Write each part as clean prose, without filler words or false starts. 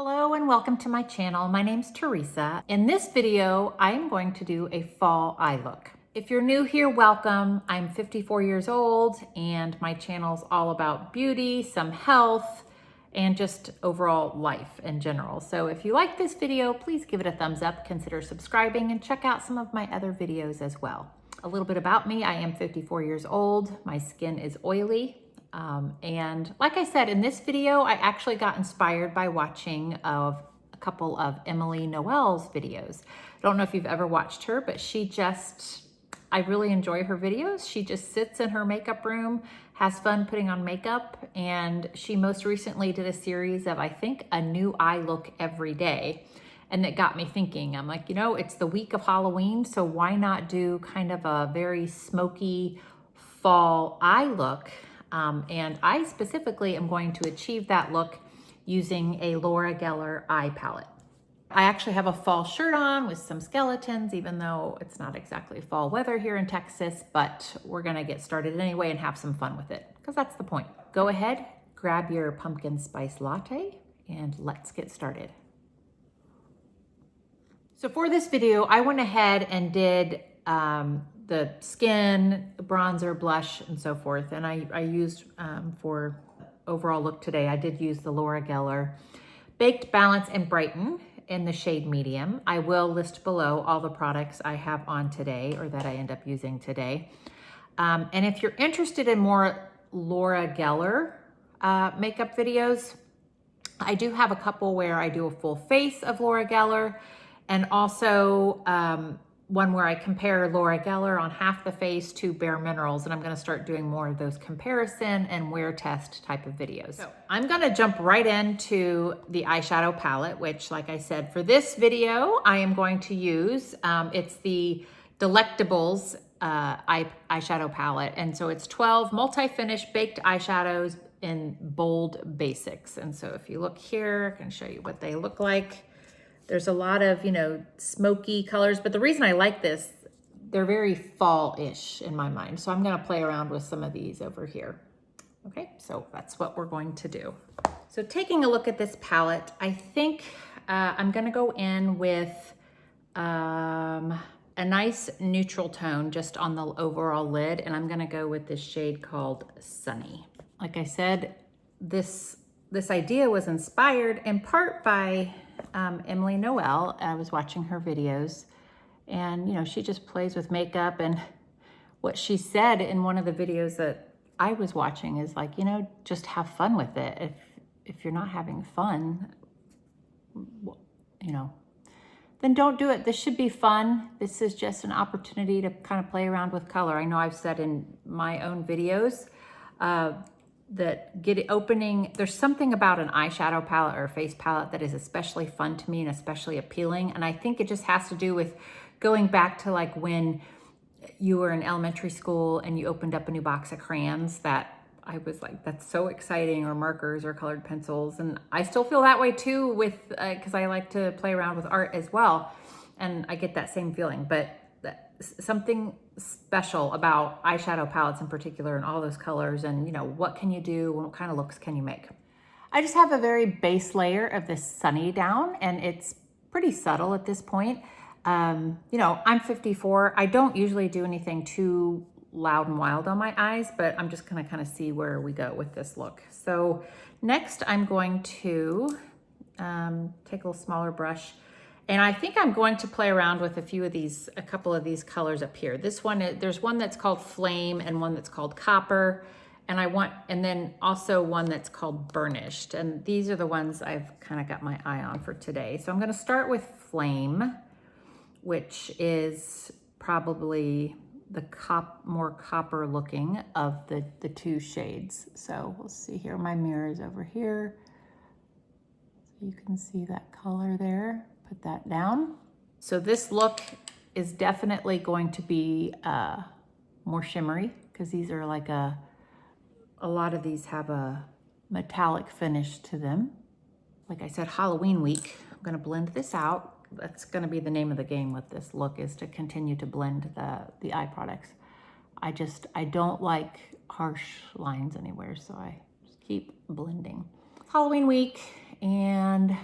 Hello and welcome to my channel. My name's Teresa. In this video, I'm going to do a fall eye look. If you're new here, welcome. I'm 54 years old and my channel's all about beauty, some health, and just overall life in general. So if you like this video, please give it a thumbs up, consider subscribing, and check out some of my other videos as well. A little bit about me, I am 54 years old. My skin is oily. And like I said, in this video, I actually got inspired by watching a couple of Emily Noel's videos. I don't know if you've ever watched her, but I really enjoy her videos. She just sits in her makeup room, has fun putting on makeup, and she most recently did a series of, I think, a new eye look every day. And it got me thinking, I'm like, it's the week of Halloween, so why not do kind of a very smoky fall eye look? And I specifically am going to achieve that look using a Laura Geller eye palette. I actually have a fall shirt on with some skeletons, even though it's not exactly fall weather here in Texas, but we're gonna get started anyway and have some fun with it, because that's the point. Go ahead, grab your pumpkin spice latte, and let's get started. So for this video, I went ahead and did the skin, bronzer, blush, and so forth. And I used, for overall look today, I did use the Laura Geller Baked, Balance, and Brighten in the shade medium. I will list below all the products I have on today or that I end up using today. And if you're interested in more Laura Geller makeup videos, I do have a couple where I do a full face of Laura Geller, and also one where I compare Laura Geller on half the face to Bare Minerals, and I'm gonna start doing more of those comparison and wear test type of videos. So I'm gonna jump right into the eyeshadow palette, which, like I said, for this video, I am going to use, it's the Delectables eyeshadow palette. And so it's 12 multi-finish baked eyeshadows in bold basics. And so if you look here, I can show you what they look like. There's a lot of, smoky colors, but the reason I like this, they're very fall-ish in my mind. So I'm gonna play around with some of these over here. Okay, so that's what we're going to do. So taking a look at this palette, I think I'm gonna go in with a nice neutral tone just on the overall lid, and I'm gonna go with this shade called Sunny. Like I said, this idea was inspired in part by Emily Noel. I was watching her videos, and she just plays with makeup, and what she said in one of the videos that I was watching is like, just have fun with it. If you're not having fun, then don't do it. This should be fun. This is just an opportunity to kind of play around with color. I know I've said in my own videos that there's something about an eyeshadow palette or a face palette that is especially fun to me and especially appealing. And I think it just has to do with going back to like when you were in elementary school and you opened up a new box of crayons, that I was like, that's so exciting, or markers or colored pencils. And I still feel that way too with, cause I like to play around with art as well. And I get that same feeling, but something special about eyeshadow palettes in particular and all those colors, and what can you do, what kind of looks can you make. I just have a very base layer of this Sunny down, and it's pretty subtle at this point. I'm 54. I don't usually do anything too loud and wild on my eyes, but I'm just gonna kind of see where we go with this look. So next I'm going to take a little smaller brush, and I think I'm going to play around with a couple of these colors up here. This one, there's one that's called Flame and one that's called Copper. And then also one that's called Burnished. And these are the ones I've kind of got my eye on for today. So I'm gonna start with Flame, which is probably the more copper looking of the two shades. So we'll see here, my mirror is over here. So you can see that color there. Put that down. So this look is definitely going to be more shimmery, because these are like a lot of these have a metallic finish to them. Like I said, Halloween week, I'm gonna blend this out. That's gonna be the name of the game with this look, is to continue to blend the eye products. I don't like harsh lines anywhere, so I just keep blending. Halloween week, and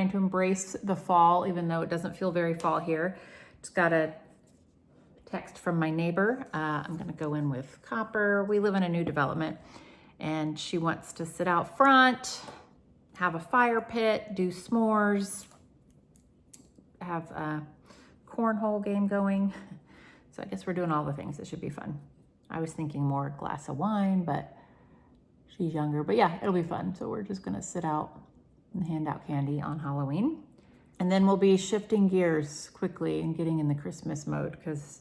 trying to embrace the fall, even though it doesn't feel very fall here. Just got a text from my neighbor. I'm gonna go in with copper. We live in a new development and she wants to sit out front, have a fire pit, do s'mores, have a cornhole game going. So I guess we're doing all the things. It should be fun. I was thinking more glass of wine, but she's younger. But yeah, it'll be fun. So we're just gonna sit out and hand out candy on Halloween. And then we'll be shifting gears quickly and getting in the Christmas mode because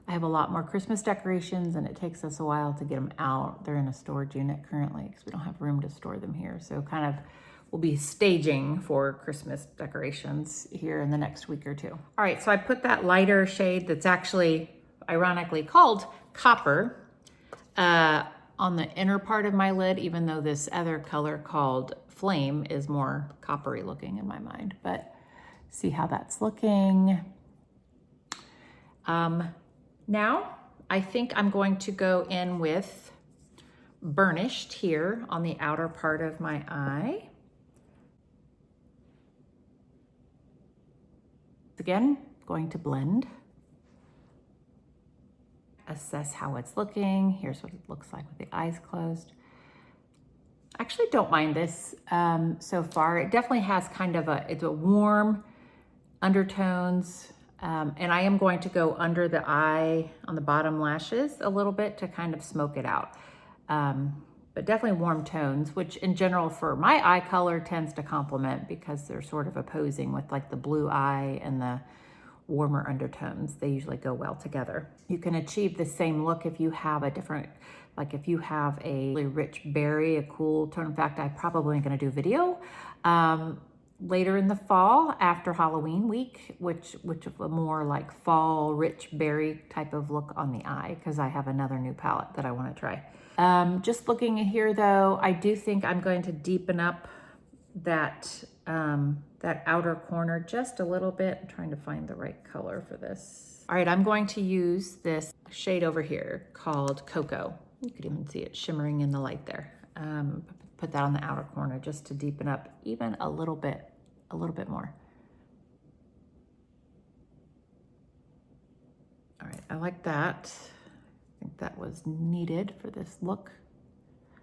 I have a lot more Christmas decorations and it takes us a while to get them out. They're in a storage unit currently because we don't have room to store them here. So kind of we'll be staging for Christmas decorations here in the next week or two. All right, so I put that lighter shade that's actually ironically called Copper on the inner part of my lid, even though this other color called Flame is more coppery looking in my mind, but see how that's looking. Now I think I'm going to go in with Burnished here on the outer part of my eye. Again, going to blend. Assess how it's looking. Here's what it looks like with the eyes closed. I actually don't mind this so far. It definitely has kind of it's a warm undertones. And I am going to go under the eye on the bottom lashes a little bit to kind of smoke it out. But definitely warm tones, which in general for my eye color tends to complement because they're sort of opposing with like the blue eye and the warmer undertones. They usually go well together. You can achieve the same look if you have a different, like if you have a really rich berry, a cool tone. In fact, I'm probably gonna do video later in the fall after Halloween week, which a more like fall rich berry type of look on the eye because I have another new palette that I wanna try. Just looking here though, I do think I'm going to deepen up that that outer corner just a little bit. I'm trying to find the right color for this. All right, I'm going to use this shade over here called Cocoa. You could even see it shimmering in the light there. Put that on the outer corner just to deepen up even a little bit more. All right, I like that. I think that was needed for this look.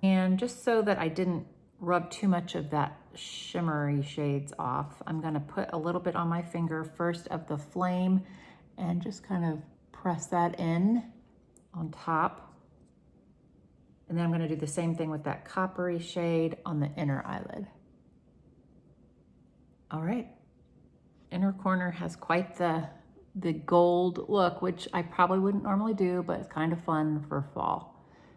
And just so that I didn't rub too much of that shimmery shades off, I'm gonna put a little bit on my finger first of the Flame and just kind of press that in on top. And then I'm gonna do the same thing with that coppery shade on the inner eyelid. All right, inner corner has quite the gold look, which I probably wouldn't normally do, but it's kind of fun for fall.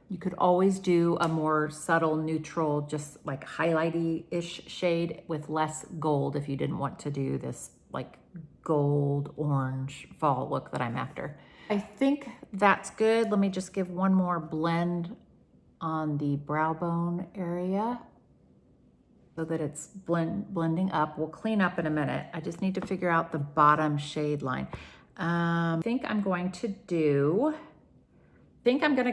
You could always do a more subtle, neutral, just like highlighty-ish shade with less gold if you didn't want to do this like gold orange fall look that I'm after. I think that's good. Let me just give one more blend on the brow bone area so that it's blending up. We'll clean up in a minute. I just need to figure out the bottom shade line. I think I'm going to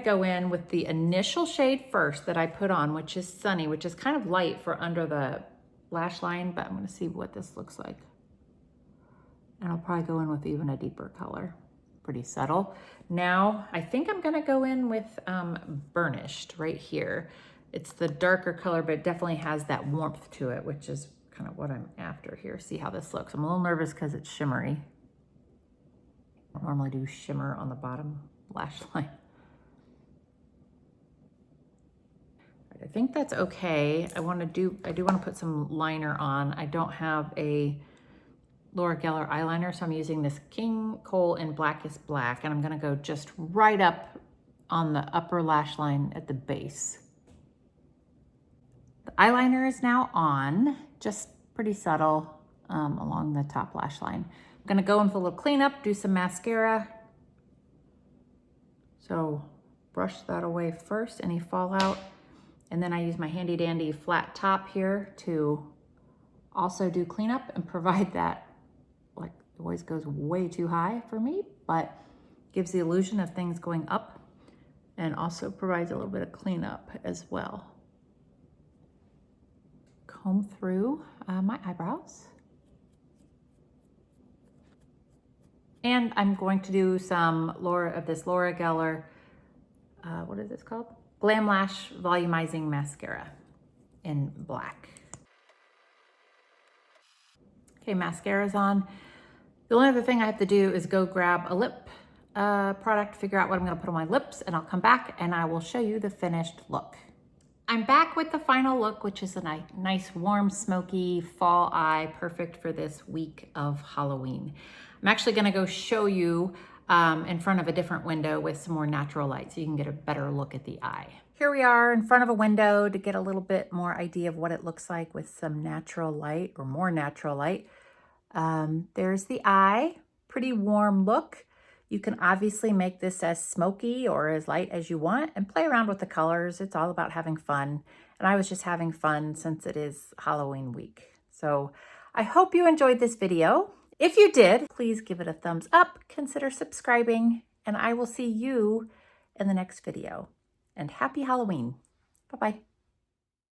go in with the initial shade first that I put on, which is Sunny, which is kind of light for under the lash line, but I'm gonna see what this looks like. And I'll probably go in with even a deeper color, pretty subtle. Now, I think I'm gonna go in with Burnished right here. It's the darker color, but it definitely has that warmth to it, which is kind of what I'm after here. See how this looks. I'm a little nervous because it's shimmery. I don't normally do shimmer on the bottom lash line. I think that's okay. I do want to put some liner on. I don't have a Laura Geller eyeliner, so I'm using this King Kohl in Blackest Black, and I'm gonna go just right up on the upper lash line at the base. The eyeliner is now on, just pretty subtle along the top lash line. I'm gonna go in for a little cleanup, do some mascara. So brush that away first, any fallout. And then I use my handy dandy flat top here to also do cleanup and provide that, like it always goes way too high for me, but gives the illusion of things going up and also provides a little bit of cleanup as well. Comb through my eyebrows. And I'm going to do some Laura Geller, what is this called? Glamlash Volumizing Mascara in black. Okay, mascara's on. The only other thing I have to do is go grab a lip product, figure out what I'm gonna put on my lips, and I'll come back and I will show you the finished look. I'm back with the final look, which is a nice warm smoky fall eye, perfect for this week of Halloween. I'm actually gonna go show you in front of a different window with some more natural light so you can get a better look at the eye. Here we are in front of a window to get a little bit more idea of what it looks like with some natural light or more natural light. There's the eye, pretty warm look. You can obviously make this as smoky or as light as you want and play around with the colors. It's all about having fun. And I was just having fun since it is Halloween week. So I hope you enjoyed this video. If you did, please give it a thumbs up, consider subscribing, and I will see you in the next video. And happy Halloween. Bye-bye.